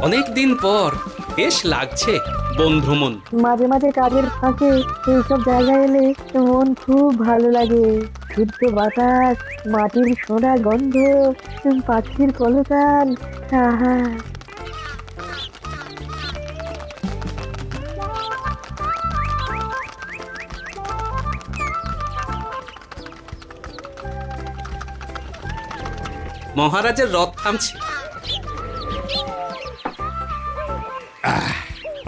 অনেক দিন পর বেশ লাগছে বন্ধুমন। মাঝে মাঝে কাজের ফাঁকে এইসব জায়গায় এলে মন খুব ভালো লাগে। শুদ্ধ বাতাস, মাটির সোনা গন্ধ, পাখির কলতান, আহা। মহারাজের রথ থামছে।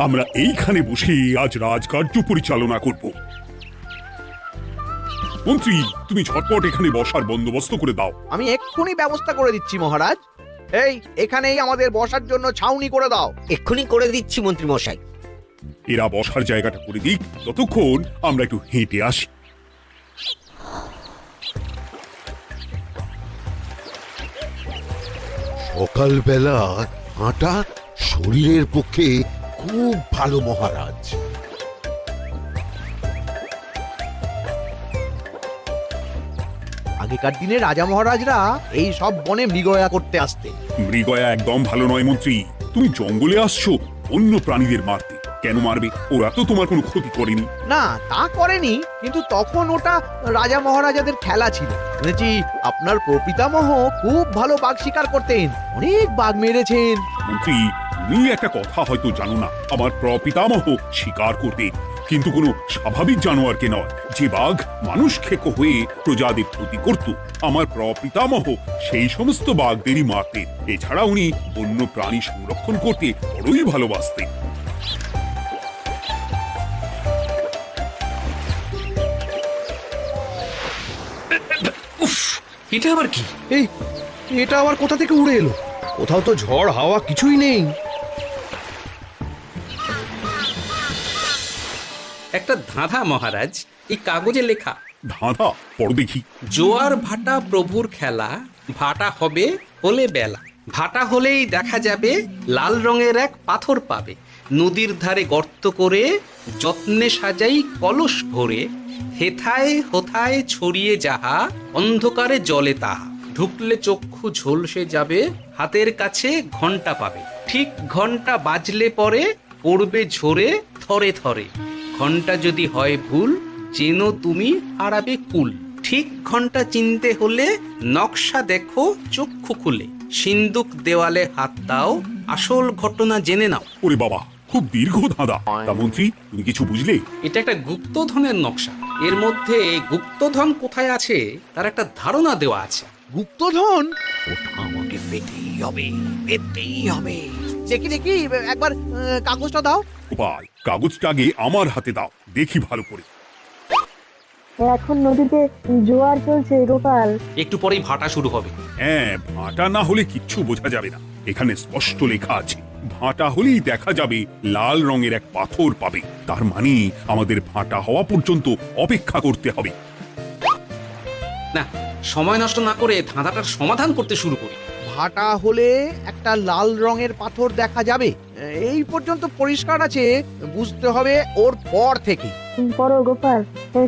আমরা এইখানে বসে আজ রাজকার্য পরিচালনা করব। মন্ত্রী, তুমি ঝটপট এখানে বসার বন্দোবস্ত করে দাও। আমি এক্ষুনি ব্যবস্থা করে দিচ্ছি মহারাজ। এই এখানেই আমাদের বসার জন্য ছাউনি করে দাও। এক্ষুনি করে দিচ্ছি মন্ত্রী মশাই। এরা বসার জায়গাটা করে দিক, ততক্ষণ আমরা একটু হেঁটে আসি। সকালবেলা হাঁটা শরীরের পক্ষে খুব ভালো মহারাজ। আগেকার দিনে রাজা মহারাজরা এই সব বনে মৃগয়া করতে আসতেন। মৃগয়া একদম ভালো নয় মন্ত্রী। তুমি জঙ্গলে আসছো অন্য প্রাণীদের মারতে। কেন মারবে? ওরা তো তোমার কোনো ক্ষতি করেনি। না, তা করেনি, কিন্তু তখন ওটা রাজা মহারাজাদের খেলা ছিল। শুনেছি আপনার প্রপিতামহ খুব ভালো বাঘ শিকার করতেন, অনেক বাঘ মেরেছেন। মন্ত্রী, তুমি একটা কথা হয়তো জানো না। আমার প্রপিতামহ শিকার করতেন, কিন্তু কোনো স্বাভাবিক জানোয়ারকে নয়। যে বাঘ মানুষ খেকো হয়ে প্রজাদের ক্ষতি করত, আমার প্রপিতামহ সেই সমস্ত বাঘদেরই মারতেন। এছাড়া উনি বন্য প্রাণী সংরক্ষণ করতে বড়ই ভালোবাসতেন। উফ, এটা আবার কি? এই এটা আবার কোথা থেকে উড়ে এলো? কোথাও তো ঝড় হাওয়া কিছুই নেই। একটা ধাঁধা মহারাজ, এই কাগজে লেখা। ধাঁধা? পড় দেখি। জোয়ার ভাটা প্রভুর খেলা, ভাটা হবে হলে বেলা, ভাটা হলেই দেখা যাবে লাল রঙের এক পাথর পাবে, নদীর ধারে গর্ত করে যত্নে সাজাই কলস ভরে, হেথায় হোথায় ছড়িয়ে যাহা, অন্ধকারে জলে তাহা, ঢুকলে চক্ষু ঝলসে যাবে, হাতের কাছে ঘন্টা পাবে, ঠিক ঘন্টা বাজলে পরে পড়বে ঝরে থরে থরে, ঘন্টা যদি হয় ভুল যেন তুমি হারাবে কুল, ঠিক ঘন্টা চিনতে হলে নকশা দেখো চক্ষু খুলে, সিন্দুক দেওয়ালে হাত দাও, আসল ঘটনা জেনে নাও। ওরে বাবা, খুব দীর্ঘ ধাঁধা। তা মন্ত্রী, তুমি কিছু বুঝলে? এটা একটা গুপ্তধনের নকশা। এর মধ্যে গুপ্তধন কোথায় আছে তার একটা ধারণা দেওয়া আছে। গুপ্তধন? ওটা আমাকে পেতেই হবে, পেতেই হবে। দেখি দেখি একবার কাগজটা দাও। গোপাল, কাগজটা আগে আমার হাতে দাও, দেখি ভালো করে। এখন নদীতে জোয়ার চলছে গোপাল। একটু পরেই ভাটা শুরু হবে। হ্যাঁ, ভাটা না হলে কিচ্ছু বোঝা যাবে না। এখানে স্পষ্ট লেখা আছে, ভাটা হলেই দেখা যাবে লাল রঙের এক পাথর পাবে। তার মানে আমাদের ভাটা হওয়া পর্যন্ত অপেক্ষা করতে হবে। না, সময় নষ্ট না করে ধাঁধাটার সমাধান করতে শুরু করি। ভাটা হলে একটা লাল রঙের পাথর দেখা যাবে, এই পর্যন্ত পরিষ্কার আছে। বুঝতে হবে ওর পর থেকে। পড়ো গোপাল,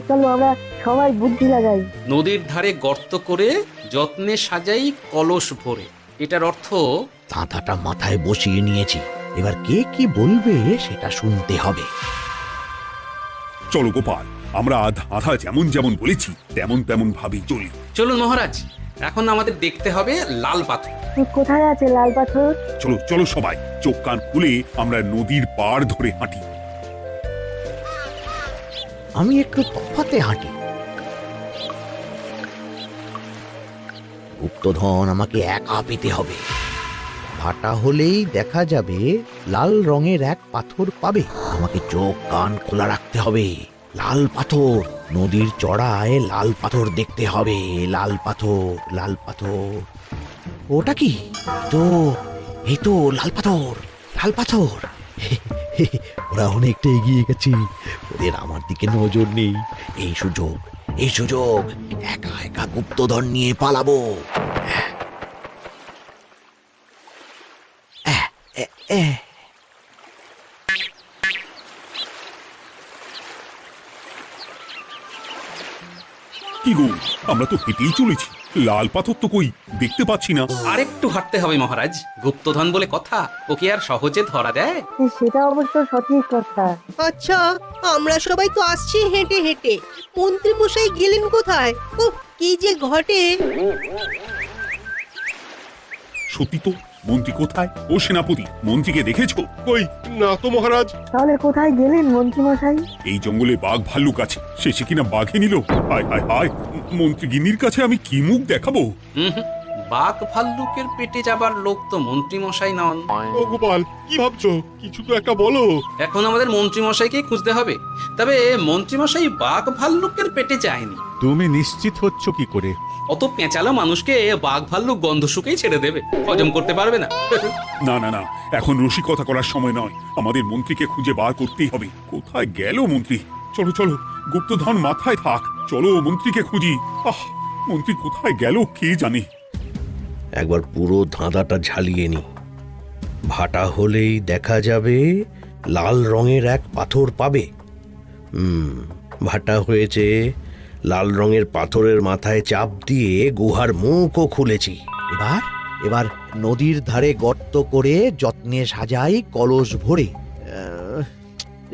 চলো আমরা সবাই বুদ্ধি লাগাই। নদীর ধারে গর্ত করে যত্নে সাজাই কলস ভরে। এটার অর্থ, ধাঁধাটা মাথায় বসিয়ে নিয়েছি, এবার কে কি বলবে সেটা শুনতে হবে। চলো গোপাল, আমরা ধাঁধা যেমন যেমন বলেছি তেমন তেমন ভাবেই চলি। চলুন মহারাজ, এখন আমাদের দেখতে হবে লাল পাথর। কোথায় আছে লাল পাথর? চলো চলো সবাই, চোখ কান খুলে আমরা নদীর পাড় ধরে হাঁটি। আমি একটু তফাতে হাঁটি। গুপ্তধন আমাকে একা পেতে হবে। ভাটা হলেই দেখা যাবে লাল রঙের এক পাথর পাবে। আমাকে চোখ কান খোলা রাখতে হবে। লাল পাথর, নদীর চড়ায় লাল পাথর দেখতে হবে। লাল পাথর, লাল পাথর। ওটা কি? এই তো লাল পাথর, লাল পাথর। ওরা অনেকটা এগিয়ে গেছে, ওদের আমার দিকে নজর নেই। এই সুযোগ, এই সুযোগ, একা একা গুপ্তধন নিয়ে পালাবো। কি গো, আমরা তো হেঁটেই চলেছি, লাল পাথর তো কই দেখতে পাচ্ছি না। আরেকটু হাঁটতে হবে মহারাজ, গুপ্তধন বলে কথা, ওকে আর সহজে ধরা দেয়? সেটা অবশ্য সঠিক কথা। আচ্ছা, আমরা সবাই তো আসছি হেঁটে হেঁটে, মন্ত্রী মশাই গেলেন কোথায়? ও কি যে ঘটে। সত্যি তো, মন্ত্রী কোথায়? ও সেনাপতি, মন্ত্রীকে দেখেছো? কই না তো মহারাজ। তাহলে কোথায় গেলেন মন্ত্রী মশাই? এই জঙ্গলে বাঘ ভাল্লুক আছে, শেষে কিনা বাঘে নিল। হায় হায় হায়, মন্ত্রী গিন্নির কাছে আমি কি মুখ দেখাবো? হুম, বাঘ ভাল্লুকের পেটে যাবার লোক তো মন্ত্রী মশাই নন। ও গোপাল, কি ভাবছো? কিছু তো একটা বলো। এখন আমাদের মন্ত্রী মশাইকে খুঁজতে হবে। তবে মন্ত্রী মশাই বাঘ ভাল্লুকের পেটে যায়নি। তুমি নিশ্চিত হচ্ছ কি করে? অত পেঁচালো মানুষকে বাঘ ভাল্লুক গন্ধ শুকেই ছেড়ে দেবে, হজম করতে পারবে না। না না না, এখন রসিকতা করার সময় নয়, আমাদের মন্ত্রীকে খুঁজে বার করতেই হবে। কোথায় গেল মন্ত্রী? চলো চলো, গুপ্তধন মাথায় থাক, চলো মন্ত্রীকে খুঁজি। আহ, মন্ত্রী কোথায় গেল কে জানে। একবার পুরো ধাঁধাটা ঝালিয়ে নি। ভাটা হলেই দেখা যাবে লাল রঙের এক পাথর পাবে। ভাটা হয়েছে, লাল রঙের পাথরের মাথায় চাপ দিয়ে গুহার মুখও খুলেছি। এবার এবার নদীর ধারে গর্ত করে যত্নে সাজাই কলস ভরে।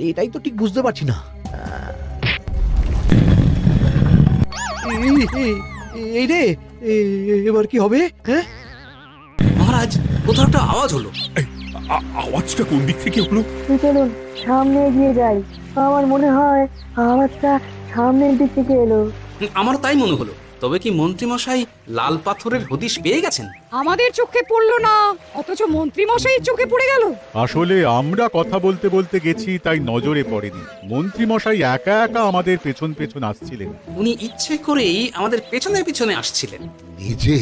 এটাই তো ঠিক বুঝতে পারছি না। এই রে, এবার কি হবে? হ্যাঁ মহারাজ, কোথাও একটা আওয়াজ হলো। আওয়াজটা কোন দিক থেকে হলো? চলুন সামনে এগিয়ে যাই। আমার মনে হয় আওয়াজটা সামনের দিক থেকে এলো। আমার তাই মনে হলো। তবে কি মন্ত্রী মশাই লাল পাথরের হদিশ পেয়ে গেছেন? আমাদের চোখে পড়লো না, অথচ মন্ত্রী মশাই চোখে পড়ে গেল। আসলে আমরা কথা বলতে বলতে গেছি, তাই নজরে পড়েনি। মন্ত্রী মশাই একা একা আমাদের পেছন পেছন আসছিলেন। উনি ইচ্ছে করেই আমাদের পেছনে পেছনে আসছিলেন। নিজে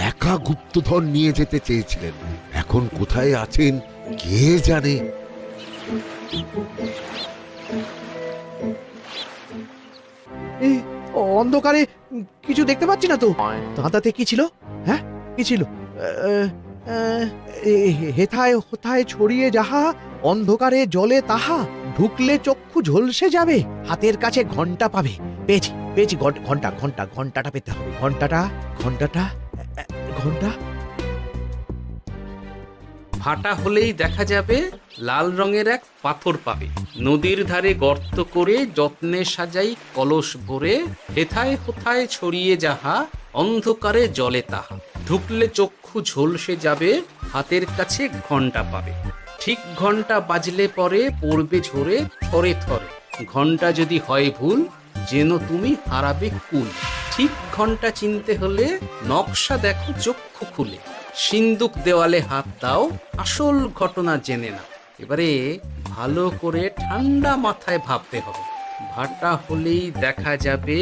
একা গুপ্তধন নিয়ে যেতে চেয়েছিলেন, এখন কোথায় আছেন কে জানে। অন্ধকারে কিছু দেখতে পাচ্ছি না তো। ধাঁধাতে কি ছিল? হ্যাঁ, কি ছিল? হেথায় হোথায় ছড়িয়ে যাহা, অন্ধকারে জলে তাহা, ঢুকলে চক্ষু ঝলসে যাবে, হাতের কাছে ঘন্টা পাবে। পেয়েছি পেয়েছি, ঘন্টা ঘন্টা ঘন্টাটা পেতে হবে। ঘন্টা ভাটা হলেই দেখা যাবে লাল রঙের এক পাথর পাবে, নদীর ধারে গর্ত করে যত্নে সাজাই কলস ভরে, হেথায় হোথায় ছড়িয়ে যাহা, অন্ধকারে জলে তাহা, ঢুকলে চক্ষু ঝলসে যাবে, হাতের কাছে ঘন্টা পাবে। ঠিক ঘন্টা বাজলে পরে পড়বে ঝরে থরে থরে, ঘন্টা যদি হয় ভুল যেন তুমি হারাবে কুল। ঠিক ঘন্টা চিনতে হলে নকশা দেখো চক্ষু খুলে, সিন্দুক দেওয়ালে হাত দাও, আসল ঘটনা জেনে নাও। এবারে ভালো করে ঠান্ডা মাথায় ভাবতে হবে। ভাটা হলেই দেখা যাবে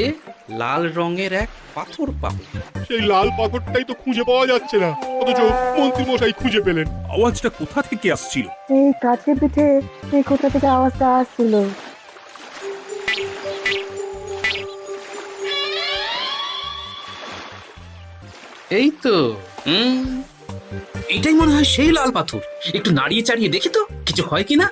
লাল রঙের এক পাথর পাবে। সেই লাল পাথরটাই তো খুঁজে পাওয়া যাচ্ছে না, অথচ মন্ত্রী মশাই খুঁজে পেলেন। আওয়াজটা কোথা থেকে আসছিল? এই কাছে পিঠে এই কোথা থেকে আওয়াজটা আসছিল। এই তো, এটাই মনে হয় সেই লাল পাথর। একটু নাড়িয়ে চাড়িয়ে দেখি তো কিছু হয় কিনা।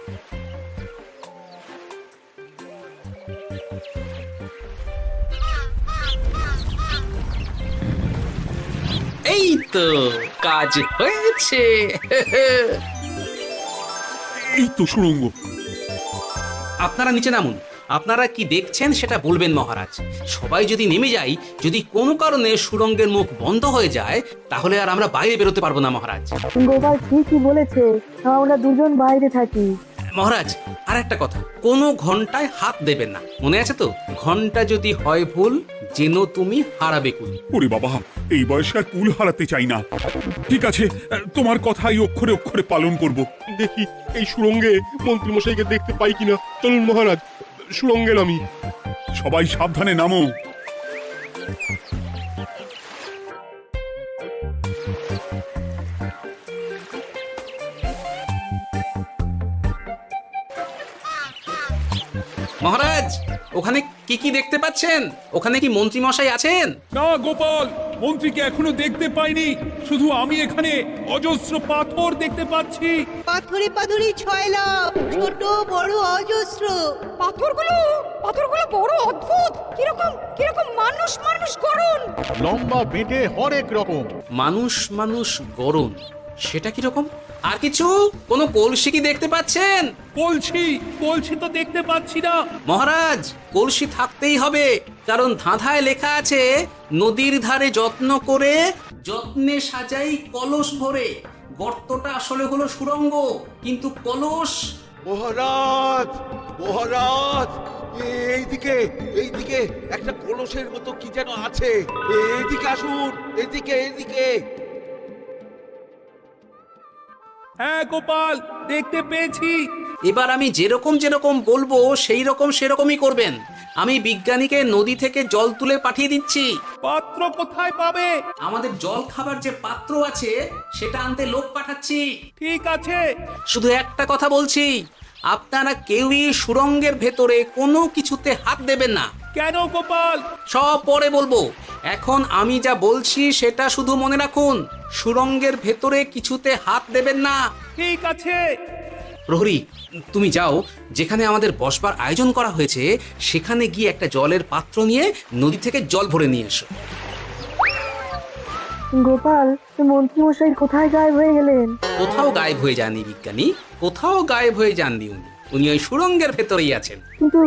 এই তো, কাজ হয়েছে। এই তো সুড়ঙ্গ। আপনারা নিচে নামুন। আপনারা কি দেখছেন সেটা বলবেন মহারাজ। সবাই যদি নেমে যাই, যদি কোনো কারণে সুড়ঙ্গের মুখ বন্ধ হয়ে যায়, তাহলে আর আমরা বাইরে বেরোতে পারবো না মহারাজ। গোপাল ঠিকই বলেছে, আমরা দুজন বাইরে থাকি। মহারাজ, আর একটা কথা, কোনো ঘন্টায় হাত দেবেন না, মনে আছে তো? ঘন্টা যদি হয় ভুল যেন তুমি হারাবে কুল। ওরে বাবা, এই বয়সে আর কুল হারাতে চাই না। ঠিক আছে, তোমার কথাই অক্ষরে অক্ষরে পালন করব। দেখি এই সুড়ঙ্গে মন্ত্রী মশাইকে দেখতে পাই কিনা। চলুন মহারাজ, সুড়ঙ্গে নামি। সবাই সাবধানে নামো। মহারাজ, ওখানে কি কি দেখতে পাচ্ছেন? ওখানে কি মন্ত্রী মশাই আছেন? না গোপাল, মন্ত্রীকে এখনো দেখতে পাইনি, শুধু আমি এখানে অজস্র পাথর দেখতে পাচ্ছি। পাথরে পাথরে ছয় লাভ, ছোট বড় অজস্র। পাথরগুলো বড় অদ্ভুত, কিরকম কিরকম মানুষ মানুষ গড়ন। লম্বা বেঁটে হরেক রকম। মানুষ মানুষ গরম, সেটা কি রকম? আর কিছু? কোনো কলসি কি দেখতে পাচ্ছেন? কলসি তো দেখতে পাচ্ছি না। মহারাজ, কলসি থাকতেই হবে, কারণ ধাঁধায় লেখা আছে নদীর ধারে যত্ন করে যত্নে সাজাই কলস ভরে। গর্তটা আসলে হলো সুড়ঙ্গ, কিন্তু কলস। মহারাজ, মহারাজ, এইদিকে এইদিকে একটা কলসের মতো কি যেন আছে। এইদিকে আসুন, এইদিকে এইদিকে। হ্যাঁ গোপাল, দেখতে পেয়েছি। এবার আমি যেরকম যেরকম বলবো সেই রকম সেরকমই করবেন। আমি বিজ্ঞানীকে নদী থেকে জল তুলে পাঠিয়ে দিচ্ছি। পাত্র কোথায় পাবে? আমাদের জল খাবার যে পাত্র আছে সেটা আনতে লোক পাঠাচ্ছি। ঠিক আছে। শুধু একটা কথা বলছি, আপনারা কেউই সুড়ঙ্গের ভেতরে কোনো কিছুতে হাত দেবেন না। কেন গোপাল? সব পরে বলবো, এখন আমি যা বলছি সেটা শুধু মনে রাখুন। সুড়ঙ্গের ভেতরে কিছুতে হাত দেবেন না। ঠিক আছে। প্রহরী, তুমি যাও, যেখানে আমাদের বসবার আয়োজন করা হয়েছে সেখানে গিয়ে একটা জলের পাত্র নিয়ে নদী থেকে জল ভরে নিয়ে এসো। গোপাল, মন্ত্রীমশাই কোথায় গায়েব হয়ে গেলেন? কোথাও গায়েব হয়ে যাননি বিজ্ঞানী, কোথাও গায়েব হয়ে যাননি উনি ওই সুড়ঙ্গের ভেতরেই আছেন। কিন্তু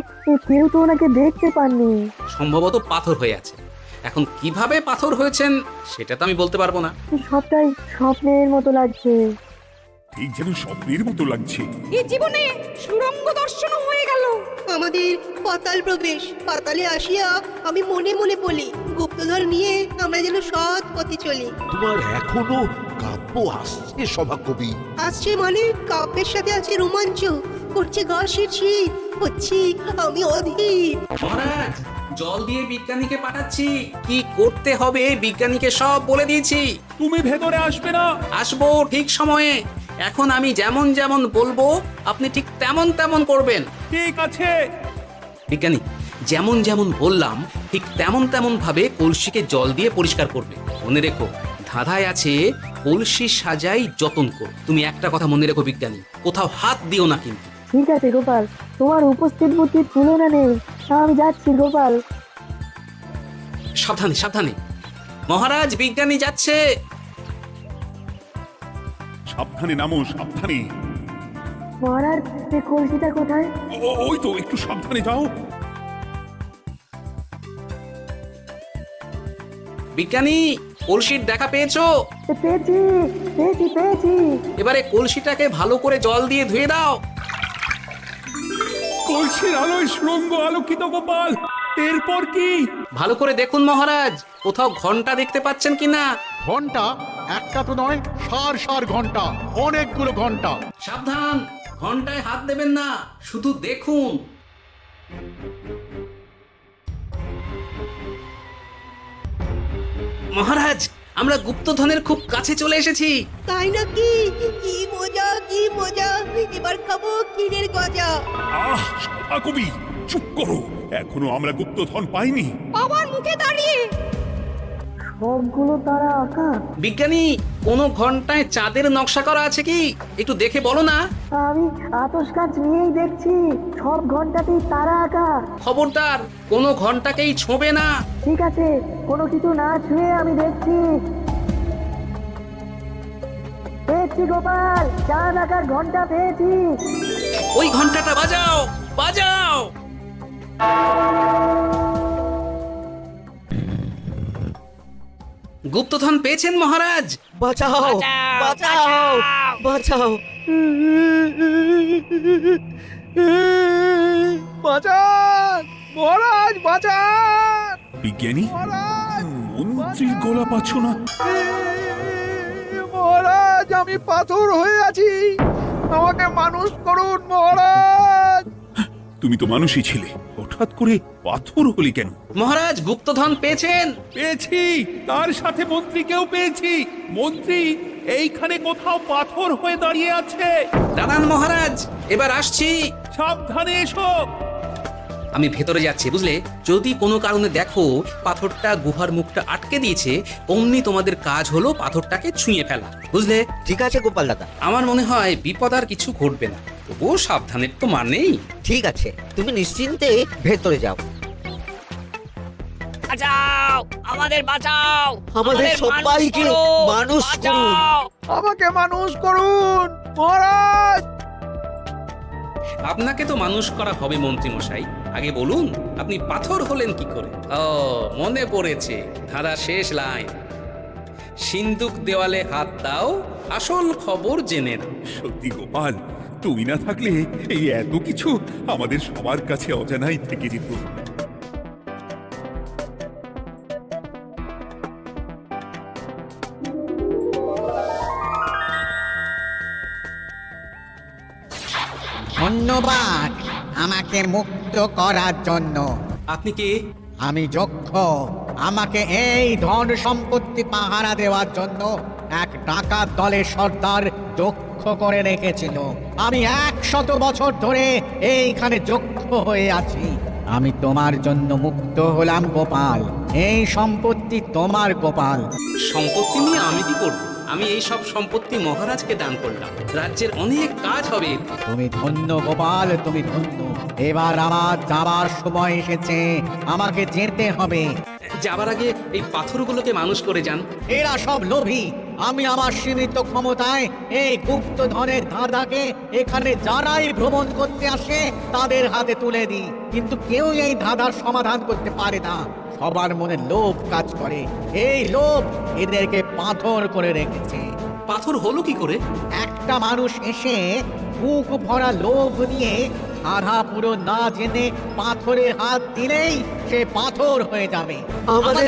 কেউ তো ওনাকে দেখতে পাননি। সম্ভবত পাথর হয়ে আছে। এখন কিভাবে পাথর হয়েছেন সেটা তো আমি বলতে পারবো না। সবটাই স্বপ্নের মতো লাগছে। ঠিক যেন স্বপ্নের মতো লাগছে। এই জীবনে সুড়ঙ্গ দর্শন হয়ে গেল। আমাদের পাতাল প্রবেশ। পাতালে আসিয়া আমি মনে মনে বলি, গুপ্তধর নিয়ে আমরা যেন সৎ পথে চলি। তোমার এখনো কাব্য আসছে সভাকবি। আসছে মানে কাব্যের সাথে আছে রোমাঞ্চ, করছে গা শীত, হচ্ছি আমি অধীর। মহারাজ, জল দিয়ে বিজ্ঞানীকে পাঠাচ্ছি। কি করতে হবে বিজ্ঞানীকে সব বলে দিয়েছি। তুমি ভেতরে আসবে না? আসবো ঠিক সময়ে। এখন আমি যেমন যেমন বলবো আপনি ঠিক তেমন তেমন করবেন। ঠিক আছে। বিজ্ঞানী, যেমন যেমন বললাম ঠিক তেমন তেমন ভাবে কলসিকে জল দিয়ে পরিষ্কার করবে। মনে রেখো, ধাঁধায় আছে কলসি সাজাই যতন কর। তুমি একটা কথা মনে রেখো বিজ্ঞানী, কোথাও হাত দিও না কিন্তু। ঠিক আছে গোপাল, তোমার উপস্থিত বুদ্ধির তুলনা নেই। আমি যাচ্ছি গোপাল। সাবধানে সাবধানে। মহারাজ, বিজ্ঞানী যাচ্ছে। সাবধানে নামো, সাবধানে। মহারাজ, এই কলসিটা কোথায়? ওই তো, একটু সাবধানে যাও। বিজ্ঞানী, কলসির দেখা পেয়েছো? পেয়েছি পেয়েছি পেয়েছি। এবারে কলসিটাকে ভালো করে জল দিয়ে ধুয়ে দাও। কলসির আলোয় সুড়ঙ্গ আলোকিত গোপাল। এরপর কি? ভালো করে দেখুন মহারাজ, কোথাও ঘন্টা দেখতে পাচ্ছেন কিনা। ঘন্টা? একটা তো নয়, সার ঘন্টা, অনেকগুলো ঘন্টা। সাবধান, ঘন্টায় হাত দেবেন না, শুধু দেখুন। মহারাজ, আমরা গুপ্তধনের খুব কাছে চলে এসেছি। তাই নাকি? কি মজা, কি মজা! এবার খাবো ক্ষীরের গজা। সভাকবি, চুপ করো। এখনো আমরা গুপ্তধন পাইনি। বাবার মুখে দাঁড়িয়ে। সবগুলো তারা আঁকা। বিজ্ঞানী, কোনো ঘন্টায় চাঁদের নকশা করা আছে কি? একটু দেখে বলো না। আমি আতস কাজ নিয়েই দেখছি, সব ঘন্টাতেই তারা আঁকা। খবরদার, কোনো ঘন্টাকেই ছোঁবে না। ঠিক আছে, কোনো কিছু না ছুঁয়ে আমি দেখছি। পেয়েছি গোপাল, চাঁদ আঁকার ঘন্টা পেয়েছি। ওই ঘন্টাটা বাজাও, বাজাও। গুপ্তধন পেয়েছেন মহারাজ। বাঁচাও, বাঁচাও, বাঁচাও। মহারাজ বাঁচান! বিজ্ঞানী, মন্ত্রীর গলা পাচ্ছ না? মহারাজ, আমি পাথর হয়ে আছি, আমাকে মানুষ করুন মহারাজ। তুমি তো মানুষই ছিলে, হঠাৎ করে পাথর হলি কেন? মহারাজ, গুপ্তধন পেয়েছেন? পেয়েছি, তার সাথে মন্ত্রীকেও পেয়েছি। মন্ত্রী এইখানে কোথাও পাথর হয়ে দাঁড়িয়ে আছে। দাঁড়ান মহারাজ, এবার আসছি। সাবধানে এসো। আমি ভেতরে যাচ্ছি, বুঝলে? যদি কোনো কারণে দেখো পাথরটা গুহার মুখটা আটকে দিয়েছে, অমনি তোমাদের কাজ হলো পাথরটাকে ছুঁয়ে ফেলা, বুঝলে? ঠিক আছে গোপাল দাদা, আমার মনে হয় বিপদ আর কিছু ঘটবে না, তবুও সাবধানের তো মানেই। ঠিক আছে, তুমি নিশ্চিন্তে ভেতরে যাও। বাঁচাও, আমাদের বাঁচাও, আমাদের সবাইকে মানুষ করুন। আমাকে মানুষ করুন মহারাজ। আপনাকে তো মানুষ করা হবে মন্ত্রী মশাই। আগে বলুন আপনি পাথর হলেন কি করে? ও, মনে পড়েছে, ধারা শেষ লাইন, সিন্দুক দেওয়ালে হাত দাও, আসল খবর জেনে নাও। সত্যি গোপাল, তুমি না থাকলে এই এত কিছু আমাদের সবার কাছে অজানাই থেকে যেত। ধন্যবাদ আমাকে মুক্ত করার জন্য। আপনি কে? আমি যক্ষ। আমাকে এই ধন সম্পত্তি পাহারা দেওয়ার জন্য এক ডাকাত দলের সর্দার যক্ষ করে রেখেছিল। আমি 100 বছর ধরে এইখানে যক্ষ হয়ে আছি। আমি তোমার জন্য মুক্ত হলাম গোপাল। এই সম্পত্তি তোমার গোপাল। সম্পত্তি নিয়ে আমি কি করব? আমি এই সব সম্পত্তি মহারাজকে দান করলাম, রাজ্যের অনেক কাজ হবে এতে। তুমি ধন্য গোপাল, তুমি ধন্য। এবার আমার যাবার সময় এসেছে, আমাকে যেতে হবে। যাবার আগে এই পাথরগুলোকে মানুষ করে যান। এরা সব লোভী। আমি আমার সীমিত ক্ষমতায় এই গুপ্তধনের ধাঁধাকে এখানে যারাই ভ্রমণ করতে আসে তাদের হাতে তুলে দিই, কিন্তু কেউ এই ধাঁধার সমাধান করতে পারে না। সবার মনে লোভ কাজ করে, এই লোভ এদেরকে পাথর করে রেখেছে। পাথর হলো কি করে? একটা মানুষ এসে মুখ ভরা লোভ নিয়ে আধা পুরো না জেনে পাথরে হাত দিলেই সে পাথর হয়ে যাবে। আমাদের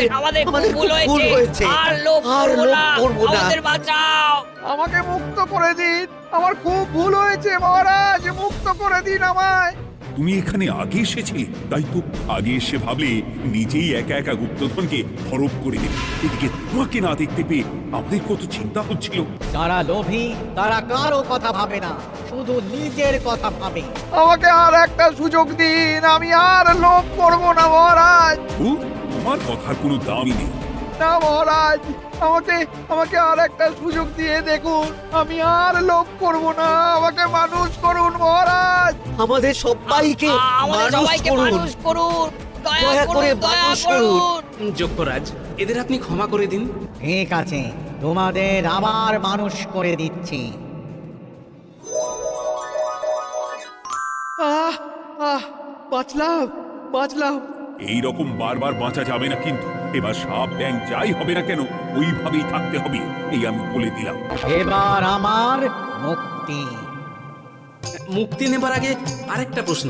ভুল হয়েছে, আর লোভ করবো না, আমাদের বাঁচাও। আমাকে মুক্ত করে দিন, আমার খুব ভুল হয়েছে মহারাজ, মুক্ত করে দিন আমায়। তুমি এখানে আগে এসেছিলে, তাই তো আগে এসে ভাবলে নিজেই একা একা গুপ্তধনকে হরপ করে দেবে। এদিকে তোমাকে না দেখতে পেয়ে আমাদের কত চিন্তা হচ্ছিল। যারা লোভী তারা কারো কথা ভাবে না, শুধু নিজের কথা ভাবে। আমাকে আর একটা সুযোগ দিন, আমি আর লোভ করব না মহারাজ। ও, তোমার কথার কোনো দামই নেই। না মহারাজ, আমাকে আর একটা সুযোগ দিয়ে দেখুন, আমি আর লোভ করব না, আমাকে মানুষ করুন মহারাজ। আমাদের সবাইকে মানুষ করুন, দয়া করে মানুষ করুন। যক্ষরাজ, এদের আপনি ক্ষমা করে দিন। ঠিক আছে, তোমাদের আবার মানুষ করে দিচ্ছি। বাঁচলাম। এই রকম বারবার বাঁচা যাবে না কিন্তু। এবার সাপ ব্যাং যাই হবে না কেন ওইভাবেই থাকতে হবে, এই আমি বলে দিলাম। এবার আমার মুক্তি। মুক্তি নেবার আগে আরেকটা প্রশ্ন,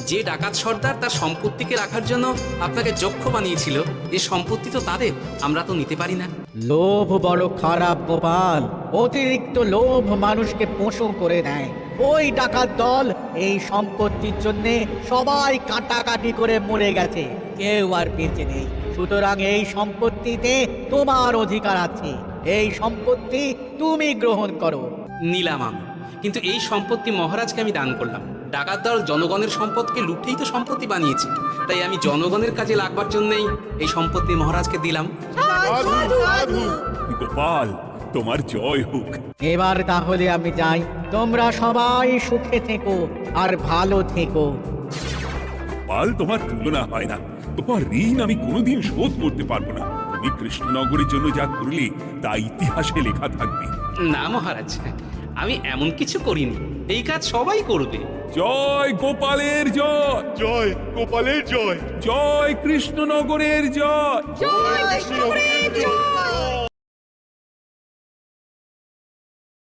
যে ডাকাত সর্দার তার সম্পত্তিকে রাখার জন্য আপনাকে যক্ষ বানিয়েছিল, এই সম্পত্তি তো তাদের, আমরা তো নিতে পারি না। লোভ বড় খারাপ গোপাল। অতিরিক্ত লোভ মানুষকে পশু করে দেয়। ওই ডাকাত দল এই সম্পত্তির জন্য সবাই কাটাকাটি করে মরে গেছে, কেউ আর বেঁচে নেই। সুতরাং এই সম্পত্তিতে তোমার অধিকার আছে। এই সম্পত্তি তুমি গ্রহণ করো। নিলাম আমি, কিন্তু এই সম্পত্তি মহারাজকে আমি দান করলাম। ডাকাত দল জনগণের সম্পদকে লুটেই তো সম্পত্তি বানিয়েছে, তাই আমি জনগণের কাজে লাগবার জন্যই এই সম্পত্তি মহারাজকে দিলাম। গোপাল, তোমার জয় হোক। এবার তাহলে আমি যাই। তোমরা সবাই সুখে থেকো আর ভালো থেকো। গোপাল, তোমার তুলনা হয় না। তোমার ঋণ আমি কোনোদিন শোধ করতে পারবো না। তুমি কৃষ্ণনগরের জন্য যা করলে তা ইতিহাসে লেখা থাকবে। না মহারাজ, আমি এমন কিছু করিনি, এই কাজ সবাই করবে। জয় গোপালের জয়, জয় গোপালের জয়, জয় কৃষ্ণনগরের জয়। জয় কৃষ্ণ, জয়।